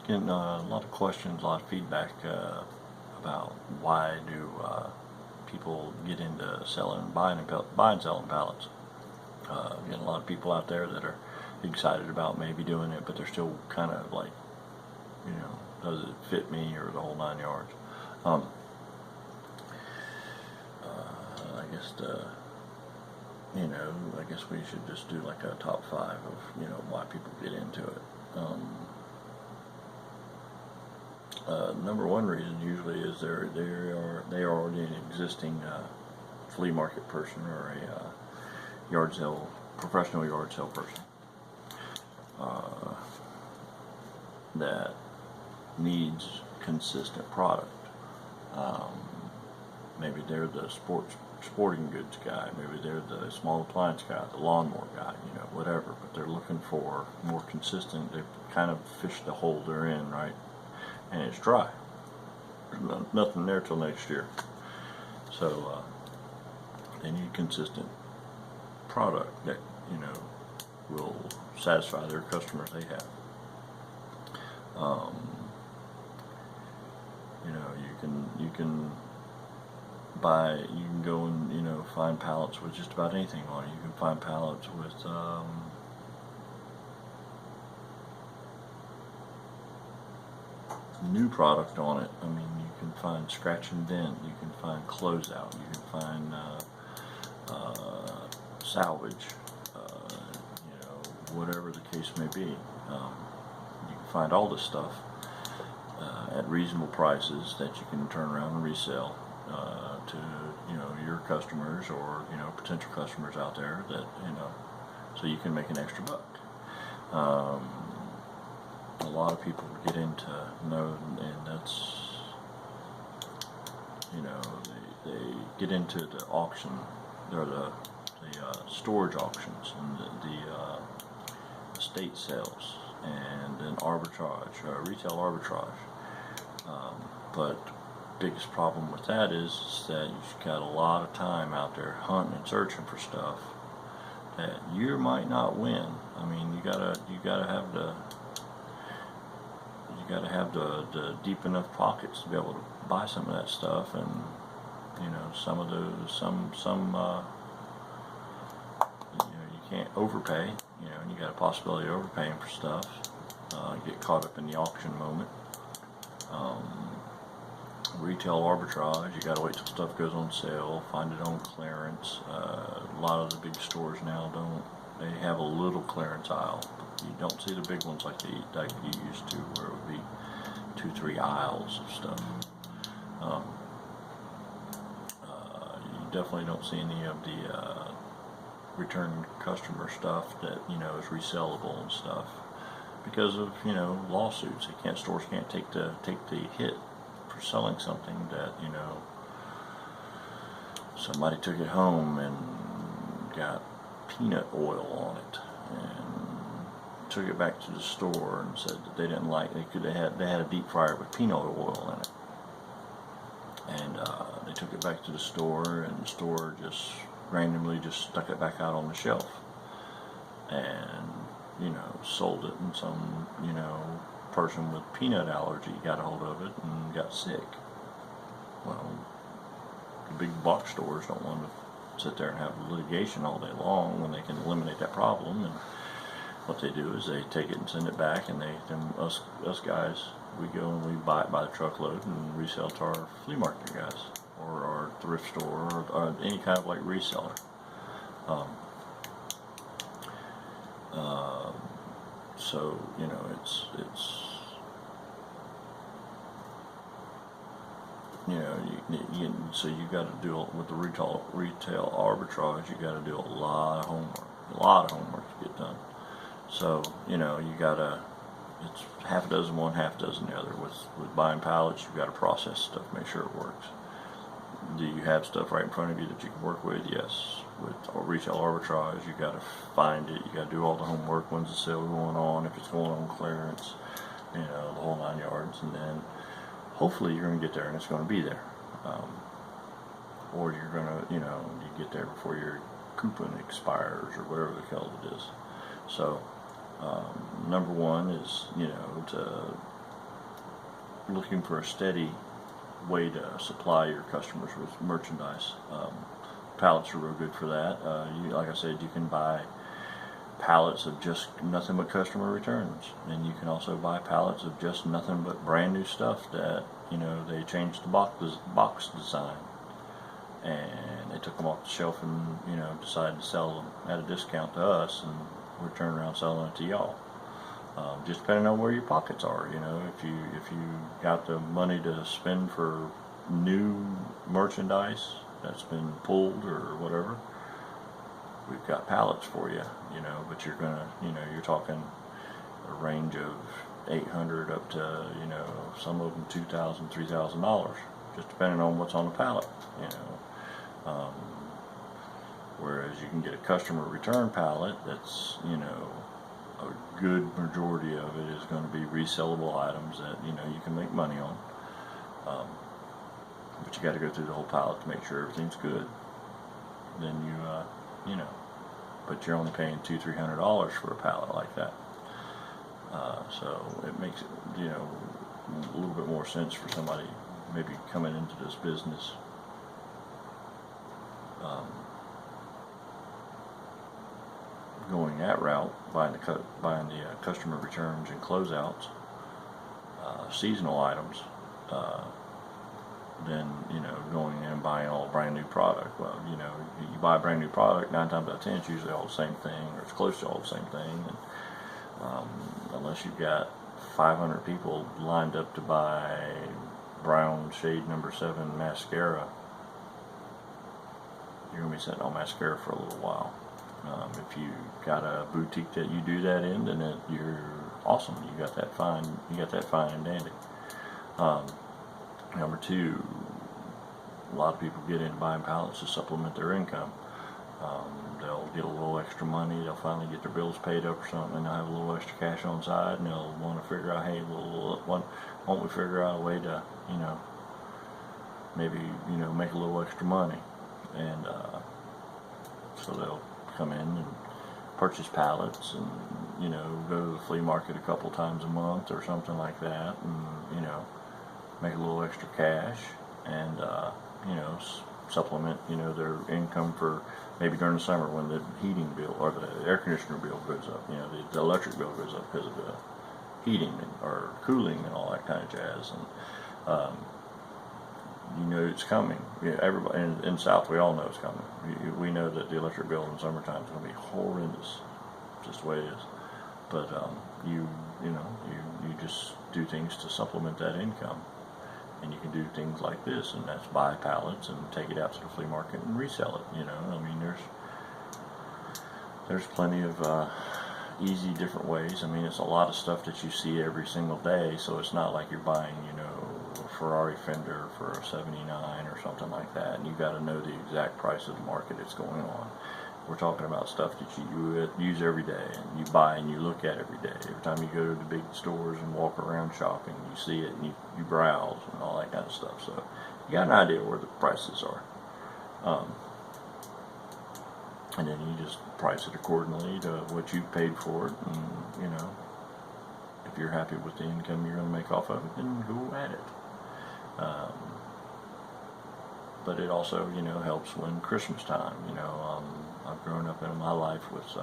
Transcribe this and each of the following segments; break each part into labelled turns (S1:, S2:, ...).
S1: Getting a lot of questions, a lot of feedback about why do people get into selling, buying and selling pallets. Getting a lot of people out there that are excited about maybe doing it, but they're still kind of like, does it fit me or the whole 9 yards? I guess I guess we should just do like a top 5 of why people get into it. Number one reason usually is they are already an existing flea market person or a professional yard sale person that needs consistent product. Maybe they're the sporting goods guy, maybe they're the small appliance guy, the lawnmower guy, whatever, but they're looking for more consistent. They kind of fish the hole they're in, right? And it's dry. There's nothing there till next year. So they need consistent product that will satisfy their customers they have. You can go and find pallets with just about anything on it. You can find pallets with new product on it. I mean, you can find scratch and dent, you can find closeout, you can find salvage, whatever the case may be. You can find all this stuff at reasonable prices that you can turn around and resell to your customers or potential customers out there that so you can make an extra buck. A lot of people get into and that's they get into the auction or the storage auctions and the estate sales and then retail arbitrage. But biggest problem with that is that you've got a lot of time out there hunting and searching for stuff that you might not win. I mean, you gotta have the deep enough pockets to be able to buy some of that stuff, and some of those you can't overpay, and you got a possibility of overpaying for stuff. Get caught up in the auction moment. Retail arbitrage, you gotta wait till stuff goes on sale, find it on clearance. A lot of the big stores now they have a little clearance aisle. You don't see the big ones like you used to, where it would be 2-3 aisles of stuff. You definitely don't see any of the return customer stuff that is resellable and stuff because of lawsuits. Stores can't take the hit for selling something that somebody took it home and got peanut oil on it and took it back to the store and said that they didn't like they had a deep fryer with peanut oil in it, and they took it back to the store, and the store just randomly just stuck it back out on the shelf and sold it, and some person with peanut allergy got a hold of it and got sick. Well, the big box stores don't want to sit there and have litigation all day long when they can eliminate that problem, and what they do is they take it and send it back, and us guys, we go and we buy it by the truckload and resell to our flea market guys or our thrift store or any kind of like reseller. So it's so you got to do it with the retail arbitrage. You got to do a lot of homework to get done. So you gotta, it's half a dozen one, half a dozen the other. With buying pallets, you got to process stuff, make sure it works. Do you have stuff right in front of you that you can work with? Yes. With retail arbitrage, you got to find it. You got to do all the homework. When's the sale going on? If it's going on clearance, the whole 9 yards, and then hopefully you're going to get there and it's going to be there, or you're going to, you get there before your coupon expires or whatever the hell it is. So number one is, to looking for a steady way to supply your customers with merchandise. Pallets are real good for that. Like I said, you can buy pallets of just nothing but customer returns, and you can also buy pallets of just nothing but brand new stuff that they changed the box design, and they took them off the shelf and decided to sell them at a discount to us, and we're turning around selling it to y'all. Just depending on where your pockets are, if you got the money to spend for new merchandise that's been pulled or whatever, we've got pallets for you, but you're gonna, you're talking a range of $800 up to, some of them $2,000, $3,000, just depending on what's on the pallet, whereas you can get a customer return pallet that's, a good majority of it is going to be resellable items that you can make money on, but you got to go through the whole pallet to make sure everything's good. Then but you're only paying $200-300 for a pallet like that, so it makes it a little bit more sense for somebody maybe coming into this business. Going that route, buying the customer returns and closeouts, seasonal items, then going in and buying all brand new product. Well, you buy a brand new product, 9 times out of 10 it's usually all the same thing, or it's close to all the same thing, and unless you've got 500 people lined up to buy brown shade number 7 mascara, you're going to be sitting on mascara for a little while. If you got a boutique that you do that in, then you're awesome. You got that fine and dandy. Number 2, a lot of people get into buying pallets to supplement their income. They'll get a little extra money. They'll finally get their bills paid up or something, and they'll have a little extra cash on side, and they'll want to figure out, hey, won't we figure out a way to, maybe make a little extra money, and so they'll come in and purchase pallets and go to the flea market a couple times a month or something like that, and make a little extra cash, and supplement their income for maybe during the summer when the heating bill or the air conditioner bill goes up, the electric bill goes up because of the heating or cooling and all that kind of jazz, and it's coming. Everybody in the South, we all know it's coming. We know that the electric bill in the summertime is going to be horrendous, just the way it is. But you just do things to supplement that income, and you can do things like this, and that's buy pallets and take it out to the flea market and resell it. I mean, there's plenty of easy different ways. I mean, it's a lot of stuff that you see every single day, so it's not like you're buying a Ferrari fender for a 79 or something like that, and you got to know the exact price of the market it's going on. We're talking about stuff that you use every day, and you buy and you look at every day. Every time you go to the big stores and walk around shopping, you see it and you browse and all that kind of stuff. So you got an idea where the prices are, and then you just price it accordingly to what you paid for it, and if you're happy with the income you're going to make off of it, then go at it. But it also, helps when Christmas time. I've grown up in my life with,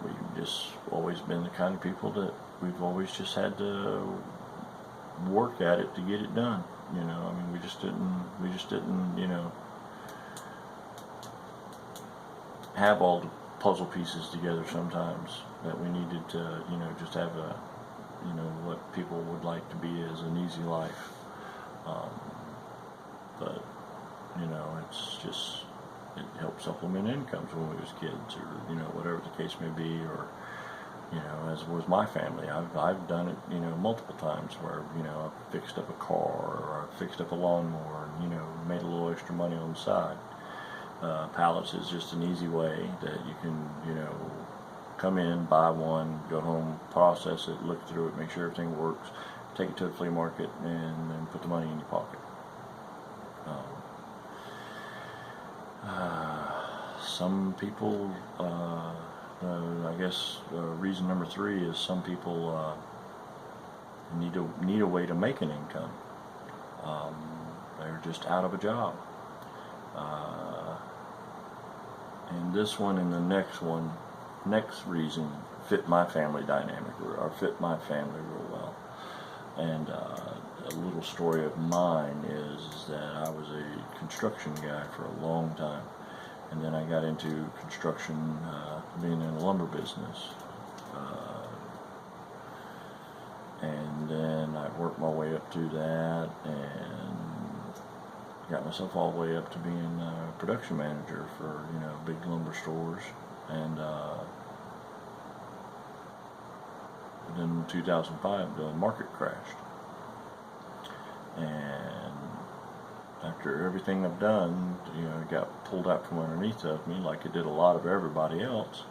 S1: we've just always been the kind of people that we've always just had to work at it to get it done. I mean, we just didn't, have all the puzzle pieces together sometimes that we needed to, just have a, what people would like to be as an easy life. But, it's just, it helps supplement incomes when we was kids, or, whatever the case may be, or, as was my family. I've done it, multiple times where, I've fixed up a car, or I've fixed up a lawnmower, and, made a little extra money on the side. Pallets is just an easy way that you can, come in, buy one, go home, process it, look through it, make sure everything works, take it to the flea market, and then put the money in your pocket. Some people I guess reason number 3 is some people need a way to make an income. They're just out of a job. And this one and the next reason fit my family dynamic, or fit my family real well. And a little story of mine is that I was a construction guy for a long time, and then I got into construction, being in the lumber business, and then I worked my way up to that, and got myself all the way up to being a production manager for big lumber stores. And then in 2005 the market crashed, and after everything I've done, it got pulled out from underneath of me like it did a lot of everybody else.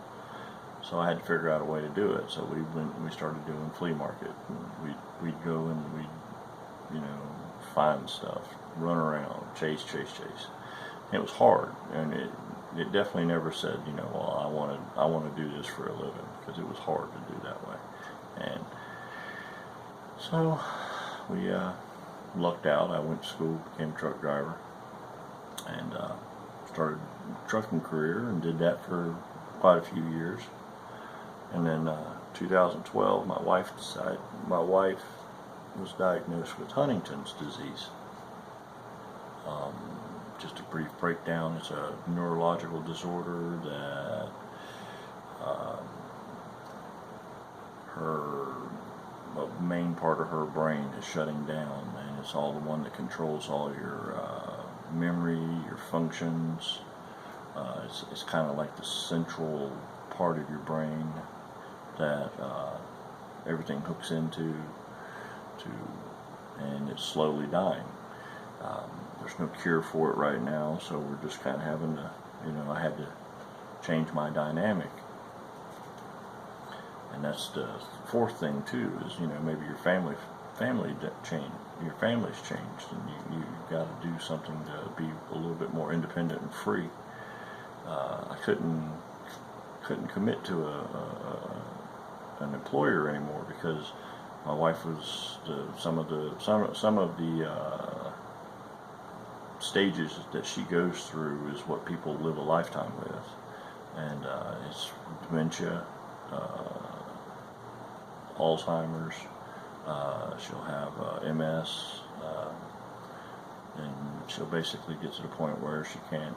S1: So I had to figure out a way to do it. So we started doing flea market. And we'd go and we'd find stuff, run around, chase. And it was hard, and it definitely never said, well, I want to do this for a living, because it was hard to do that way. And so we lucked out. I went to school, became a truck driver, and started a trucking career, and did that for quite a few years. And then 2012, my wife was diagnosed with Huntington's disease. Just a brief breakdown: it's a neurological disorder that the main part of her brain is shutting down, and it's all the one that controls all your memory, your functions. It's kind of like the central part of your brain that everything hooks into, and it's slowly dying. There's no cure for it right now, so we're just kind of having to, I had to change my dynamic. And that's the 4th thing too, is maybe your family's changed, and you got to do something to be a little bit more independent and free. I couldn't commit to an employer anymore, because my wife was some of the stages that she goes through is what people live a lifetime with, and it's dementia, Alzheimer's, she'll have MS, and she'll basically get to the point where she can't,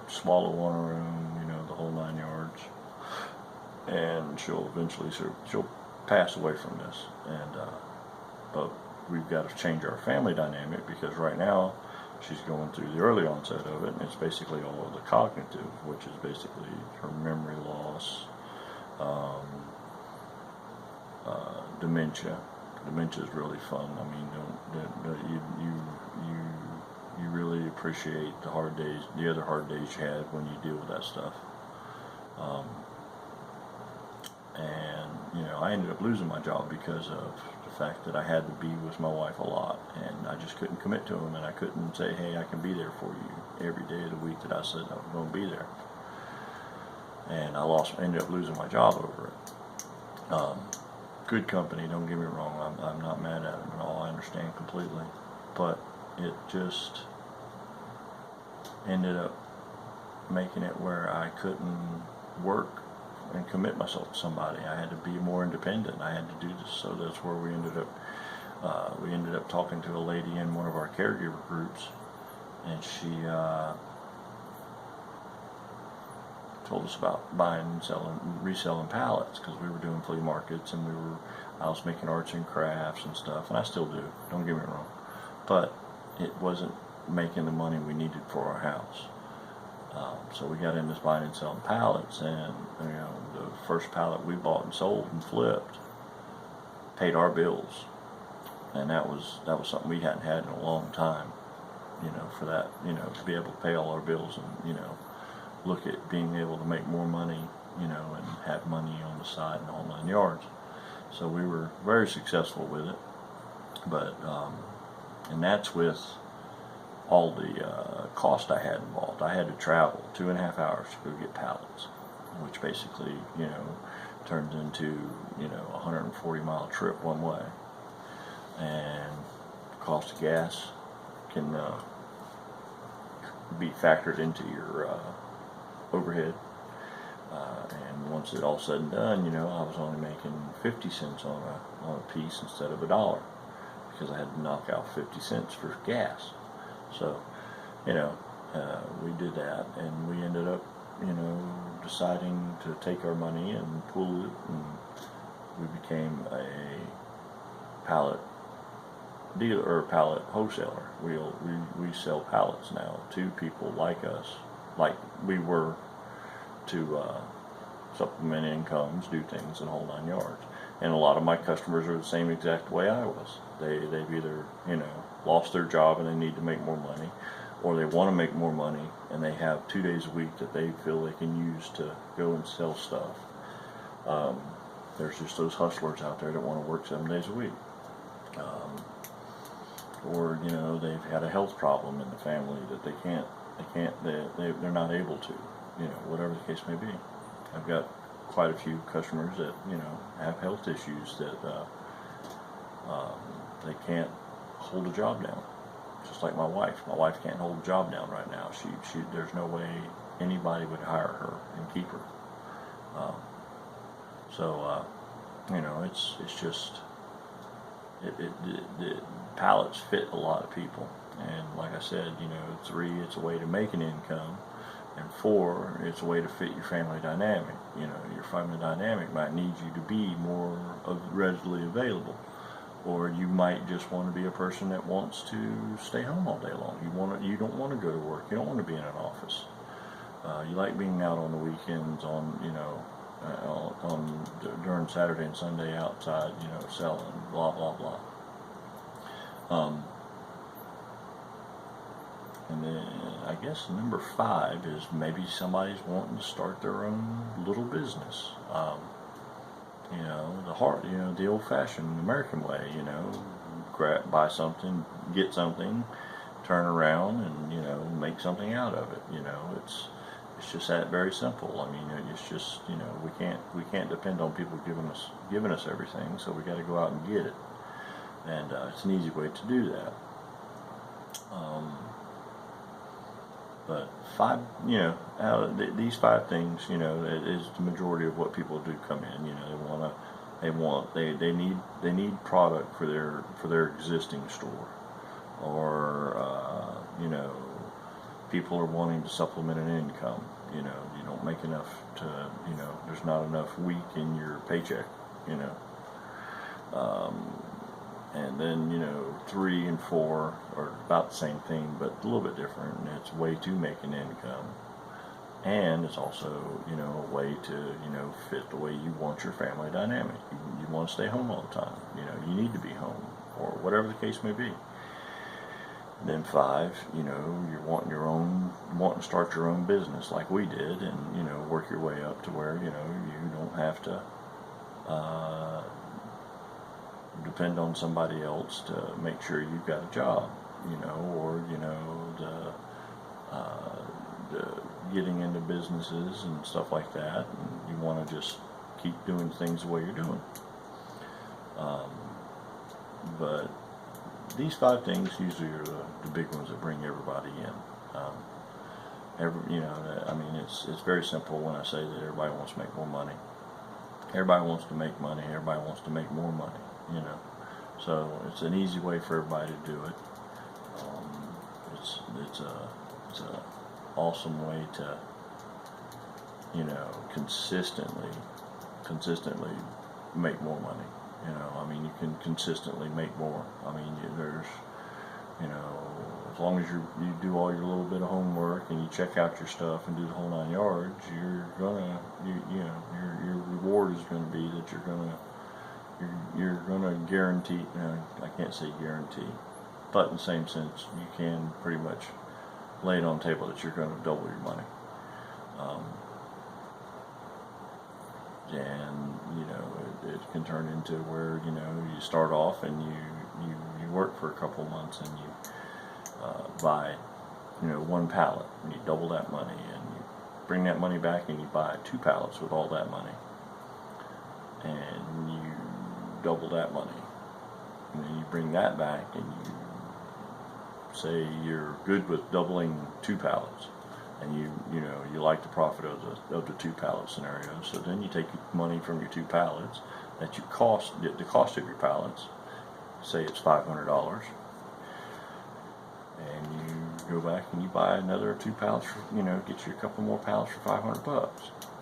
S1: swallow on her own, the whole 9 yards, and she'll eventually she'll pass away from this. And but we've got to change our family dynamic, because right now she's going through the early onset of it, and it's basically all of the cognitive, which is basically her memory loss, dementia. Dementia is really fun. I mean, you really appreciate the other hard days you had when you deal with that stuff. And I ended up losing my job because of the fact that I had to be with my wife a lot, and I just couldn't commit to him, and I couldn't say, hey, I can be there for you every day of the week that I said I was going to be there. And I ended up losing my job over it. Good company, don't get me wrong, I'm not mad at them at all, I understand completely, but it just ended up making it where I couldn't work and commit myself to somebody. I had to be more independent. I had to do this. So that's where we ended up talking to a lady in one of our caregiver groups, and she told us about buying and reselling pallets, because we were doing flea markets, and I was making arts and crafts and stuff, and I still do, don't get me wrong, but it wasn't making the money we needed for our house. So we got into buying and selling pallets, and the first pallet we bought and sold and flipped paid our bills, and that was something we hadn't had in a long time. For that, to be able to pay all our bills, and look at being able to make more money, and have money on the side and the whole 9 yards. So we were very successful with it, but and that's with all the cost I had involved. I had to travel 2.5 hours to go get pallets. which basically, turns into, a 140-mile trip one way. And cost of gas can be factored into your overhead. And once it's all said and done, I was only making 50 cents on a piece instead of $1, because I had to knock out 50 cents for gas. So, we did that, and we ended up, deciding to take our money and pool it, and we became a pallet dealer or pallet wholesaler. We sell pallets now to people like us, like we were, to supplement incomes, do things, and whole 9 yards. And a lot of my customers are the same exact way I was. They've either lost their job and they need to make more money, or they want to make more money and they have 2 days a week that they feel they can use to go and sell stuff. There's just those hustlers out there that want to work 7 days a week. Or they've had a health problem in the family that they're not able to, whatever the case may be. I've got quite a few customers that have health issues that they can't hold a job down. Just like my wife. My wife can't hold a job down right now. She there's no way anybody would hire her and keep her. It's just the pallets fit a lot of people. And like I said, 3, it's a way to make an income, and 4, it's a way to fit your family dynamic. Your family dynamic might need you to be more readily available, or you might just want to be a person that wants to stay home all day long. You don't want to go to work. You don't want to be in an office. You like being out on the weekends, during Saturday and Sunday outside, selling, blah blah blah. And then I guess number 5 is maybe somebody's wanting to start their own little business. The old-fashioned American way. Buy something, get something, turn around, and make something out of it. It's just that very simple. I mean, it's just we can't depend on people giving us everything. So we got to go out and get it, and it's an easy way to do that. But 5, these 5 things, is the majority of what people do come in. They need product for their existing store, or people are wanting to supplement an income. You don't make enough to, there's not enough week in your paycheck. And then 3 and 4 are about the same thing, but a little bit different. And it's a way to make an income, and it's also a way to fit the way you want your family dynamic. You want to stay home all the time. You need to be home, or whatever the case may be. And then 5, you're wanting to start your own business like we did, and work your way up to where you don't have to depend on somebody else to make sure you've got a job, or the getting into businesses and stuff like that, and you want to just keep doing things the way you're doing. But these 5 things usually are the big ones that bring everybody in. It's very simple when I say that everybody wants to make more money. Everybody wants to make money. Everybody wants to make more money. So it's an easy way for everybody to do it. It's a awesome way to consistently make more money. You can consistently make more. There's as long as you do all your little bit of homework and you check out your stuff and do the whole 9 yards, you're gonna your reward is gonna be that you're gonna guarantee. I can't say guarantee, but in the same sense, you can pretty much lay it on the table that you're going to double your money. And it can turn into where you start off and you work for a couple months and you buy 1 pallet and you double that money, and bring that money back and you buy 2 pallets with all that money, and you double that money, and then you bring that back and you say you're good with doubling 2 pallets, and you like the profit of the 2 pallet scenario. So then you take money from your 2 pallets that the cost of your pallets, say it's $500, and you go back and you buy another 2 pallets for, get you a couple more pallets for $500,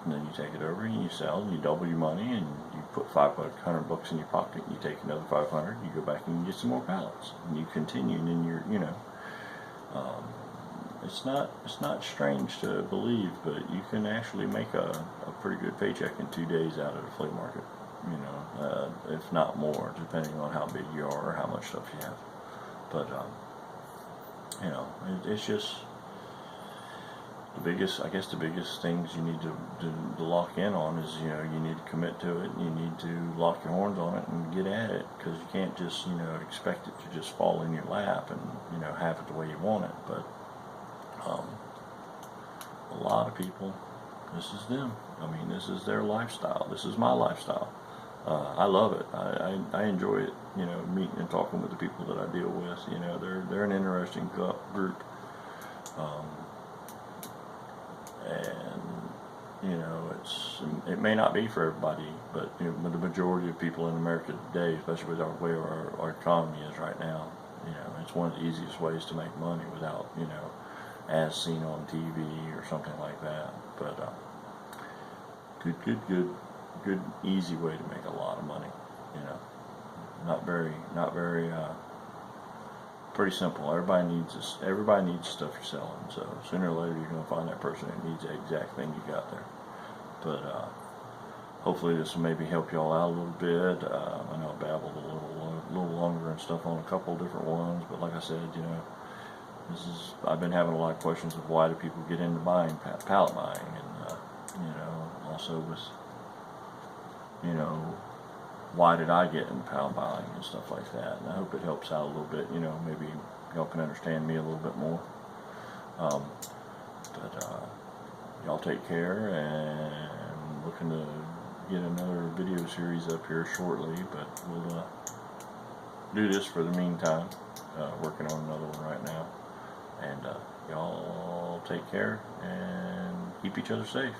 S1: and then you take it over and you sell and you double your money and you put $500 in your pocket and you take another 500, you go back and you get some more pallets and you continue, and then it's not strange to believe, but you can actually make a pretty good paycheck in 2 days out of the flea market, if not more, depending on how big you are or how much stuff you have. But it's just the biggest things you need to lock in on is, you need to commit to it, and you need to lock your horns on it and get at it, because you can't just, expect it to just fall in your lap and, have it the way you want it. But a lot of people, this is them. I mean, this is their lifestyle. This is my lifestyle. I love it. I enjoy it, meeting and talking with the people that I deal with. They're an interesting group. It may not be for everybody, but the majority of people in America today, especially with the way our economy is right now, it's one of the easiest ways to make money without, as seen on TV or something like that. But good easy way to make a lot of money. Not very pretty simple. Everybody needs stuff you're selling, so sooner or later you're going to find that person that needs the exact thing you got there. But hopefully this will maybe help y'all out a little bit. I know I babbled a little longer and stuff on a couple of different ones, but like I said, I've been having a lot of questions of why do people get into buying, pallet buying, and also with why did I get into pallet buying and stuff like that. And I hope it helps out a little bit. Maybe y'all can understand me a little bit more. But y'all take care, and looking to get another video series up here shortly, but we'll do this for the meantime. Working on another one right now. And y'all take care and keep each other safe.